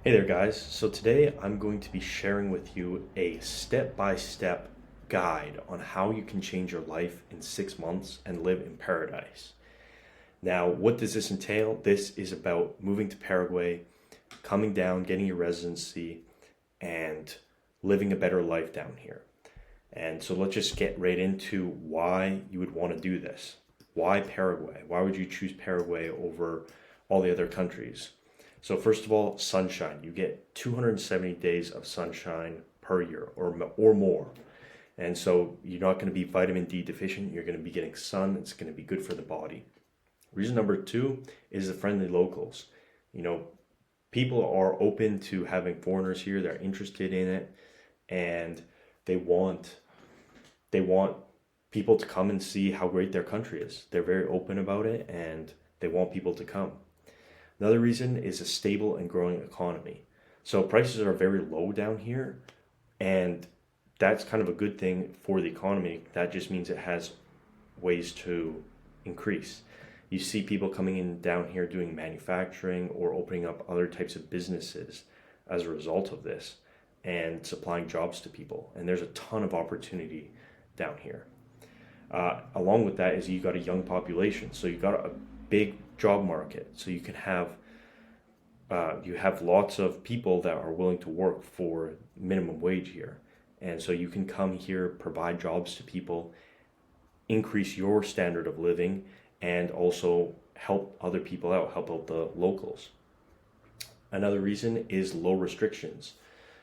Hey there, guys. So today I'm going to be sharing with you a step-by-step guide on how you can change your life in 6 months and live in paradise. Now, what does this entail? This is about moving to Paraguay, coming down, getting your residency, and living a better life down here. And so let's just get right into why you would want to do this. Why Paraguay? Why would you choose Paraguay over all the other countries? So first of all, sunshine. You get 270 days of sunshine per year or more. And so you're not going to be vitamin D deficient. You're going to be getting sun. It's going to be good for the body. Reason number two is the friendly locals. You know, people are open to having foreigners here. They're interested in it, and they want they want people to come and see how great their country is. They're very open about it, and they want people to come. Another reason is a stable and growing economy. So prices are very low down here, and that's kind of a good thing for the economy. That just means it has ways to increase. You see people coming in down here doing manufacturing or opening up other types of businesses as a result of this and supplying jobs to people. And there's a ton of opportunity down here. Along with that is you got a young population, so you got a big job market. So you have lots of people that are willing to work for minimum wage here, and so you can come here, provide jobs to people, increase your standard of living, and also help other people out, help out the locals. Another reason is low restrictions.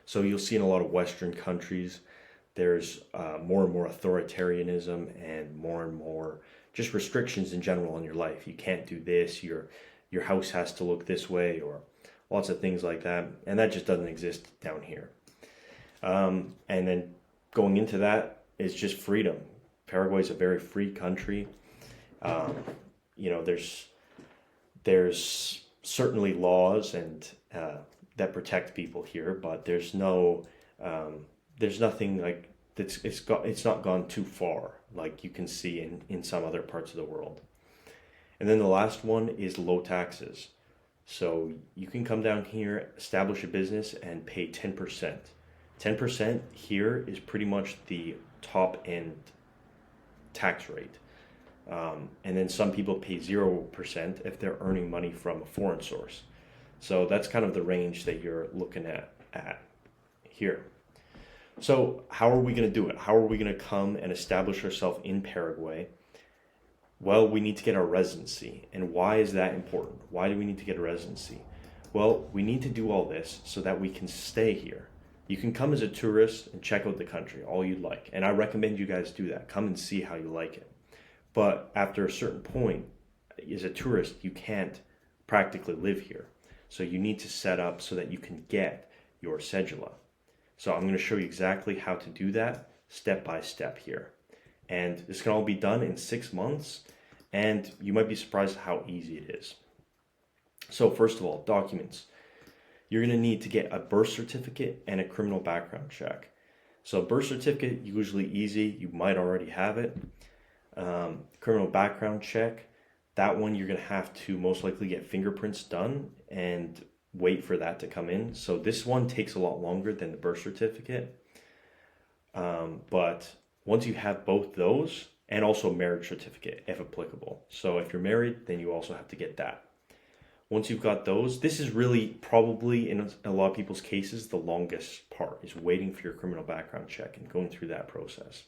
So you'll see in a lot of Western countries, there's more and more authoritarianism and more just restrictions in general in your life. You can't do this. Your house has to look this way, or lots of things like that, and that just doesn't exist down here. And then going into that is just freedom. Paraguay is a very free country. Um, there's certainly laws and that protect people here, but there's nothing like it's not gone too far like you can see in some other parts of the world. And then the last one is low taxes. So you can come down here, establish a business, and pay 10%. 10% here is pretty much the top end tax rate. And then some people pay 0% if they're earning money from a foreign source. So that's kind of the range that you're looking at here. So how are we going to do it? How are we going to come and establish ourselves in Paraguay? Well, we need to get our residency. And why is that important? Why do we need to get a residency? Well, we need to do all this so that we can stay here. You can come as a tourist and check out the country, all you'd like. And I recommend you guys do that. Come and see how you like it. But after a certain point, as a tourist, you can't practically live here. So you need to set up so that you can get your cedula. So I'm going to show you exactly how to do that step by step here. And this can all be done in 6 months, and you might be surprised how easy it is. So first of all, documents. You're going to need to get a birth certificate and a criminal background check. So birth certificate, usually easy. You might already have it. Criminal background check, that one you're going to have to most likely get fingerprints done and wait for that to come in. So this one takes a lot longer than the birth certificate. But once you have both those, and also marriage certificate if applicable. So if you're married, then you also have to get that. Once you've got those, this is really probably in a lot of people's cases the longest part is waiting for your criminal background check and going through that process.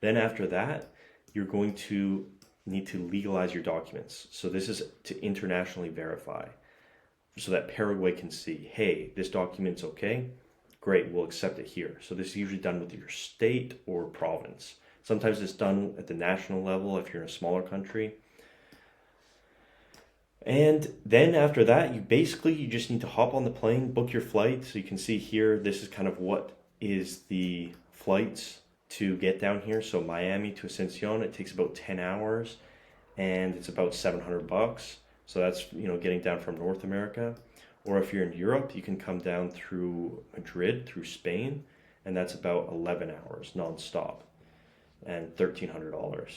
Then after that, you're going to need to legalize your documents. So this is to internationally verify so that Paraguay can see, hey, this document's okay, great, we'll accept it here. So this is usually done with your state or province. Sometimes it's done at the national level if you're in a smaller country. And then after that, you just need to hop on the plane, book your flight. So you can see here, this is kind of what is the flights to get down here. So Miami to Asunción, it takes about 10 hours and it's about $700. So that's, getting down from North America. Or if you're in Europe, you can come down through Madrid, through Spain, and that's about 11 hours nonstop and $1,300.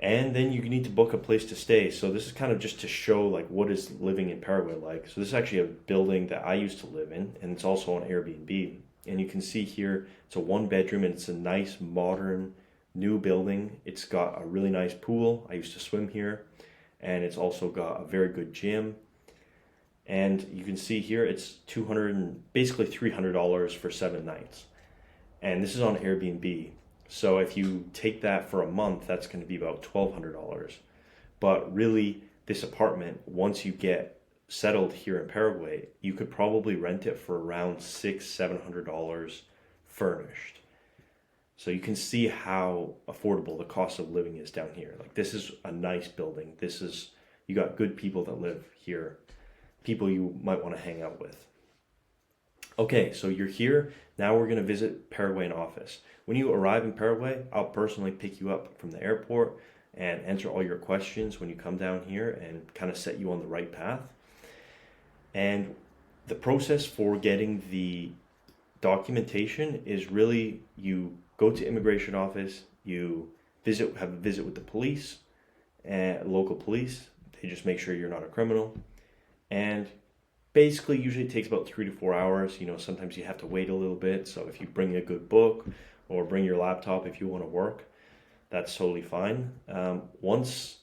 And then you need to book a place to stay. So this is kind of just to show like what is living in Paraguay like. So this is actually a building that I used to live in, and it's also on Airbnb. And you can see here it's a 1 bedroom and it's a nice modern new building. It's got a really nice pool. I used to swim here, and it's also got a very good gym. And you can see here it's 200 and basically $300 for 7 nights. And this is on Airbnb. So if you take that for a month, that's going to be about $1,200. But really, this apartment, once you get settled here in Paraguay, you could probably rent it for around $700 furnished. So you can see how affordable the cost of living is down here. Like, this is a nice building. You got good people that live here, people you might want to hang out with. Okay, so you're here. Now we're going to visit Paraguay in office. When you arrive in Paraguay, I'll personally pick you up from the airport and answer all your questions when you come down here and kind of set you on the right path. And the process for getting the documentation is really you go to immigration office, you have a visit with the police, local police. They just make sure you're not a criminal. And basically, usually it takes about 3 to 4 hours. Sometimes you have to wait a little bit. So if you bring a good book or bring your laptop if you want to work, that's totally fine. Once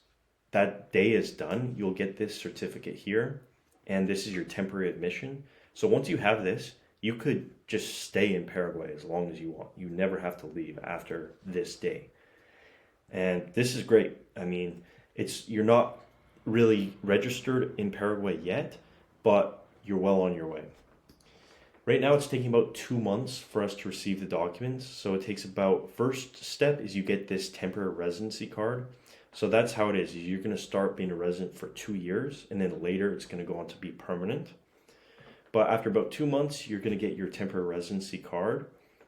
that day is done, you'll get this certificate here, and this is your temporary admission. So once you have this, you could just stay in Paraguay as long as you want. You never have to leave after this day. And this is great. I mean, you're not really registered in Paraguay yet, but you're well on your way. Right now it's taking about 2 months for us to receive the documents. So it takes first step is you get this temporary residency card. So that's how it is. You're going to start being a resident for 2 years, and then later it's going to go on to be permanent. But after about 2 months, you're going to get your temporary residency card,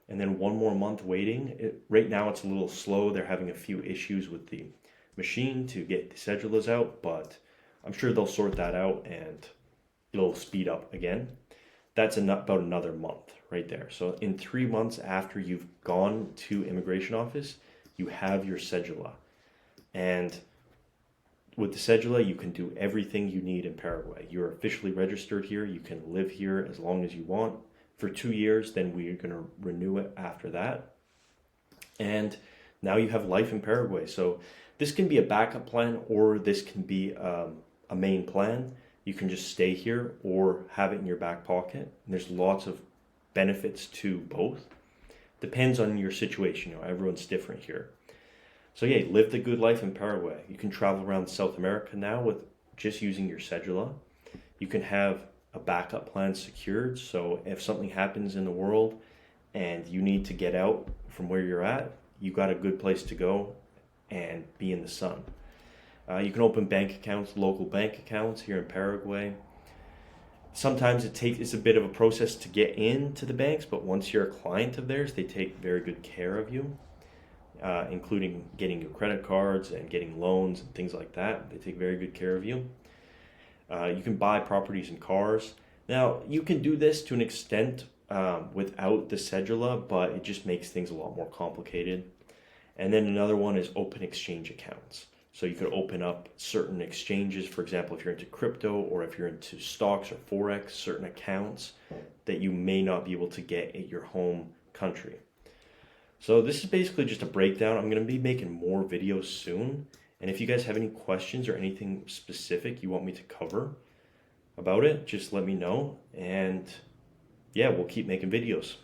and then 1 more month waiting. Right now it's a little slow. They're having a few issues with the machine to get the cedulas out, but I'm sure they'll sort that out and it'll speed up again. That's about another month right there. So in 3 months after you've gone to immigration office, you have your cedula. And with the cedula, you can do everything you need in Paraguay. You're officially registered here. You can live here as long as you want for 2 years. Then we're going to renew it after that. And now you have life in Paraguay. So this can be a backup plan, or this can be a main plan. You can just stay here or have it in your back pocket. And there's lots of benefits to both. Depends on your situation. Everyone's different here. So yeah, live the good life in Paraguay. You can travel around South America now with just using your cedula. You can have a backup plan secured. So if something happens in the world and you need to get out from where you're at, you got a good place to go and be in the sun. You can open bank accounts, local bank accounts here in Paraguay. Sometimes it's a bit of a process to get into the banks, but once you're a client of theirs, they take very good care of you, including getting your credit cards and getting loans and things like that. They take very good care of you. You can buy properties and cars. Now, you can do this to an extent without the cedula, but it just makes things a lot more complicated. And then another one is open exchange accounts. So you could open up certain exchanges, for example, if you're into crypto or if you're into stocks or Forex, certain accounts that you may not be able to get at your home country. So this is basically just a breakdown. I'm going to be making more videos soon. And if you guys have any questions or anything specific you want me to cover about it, just let me know. And yeah, we'll keep making videos.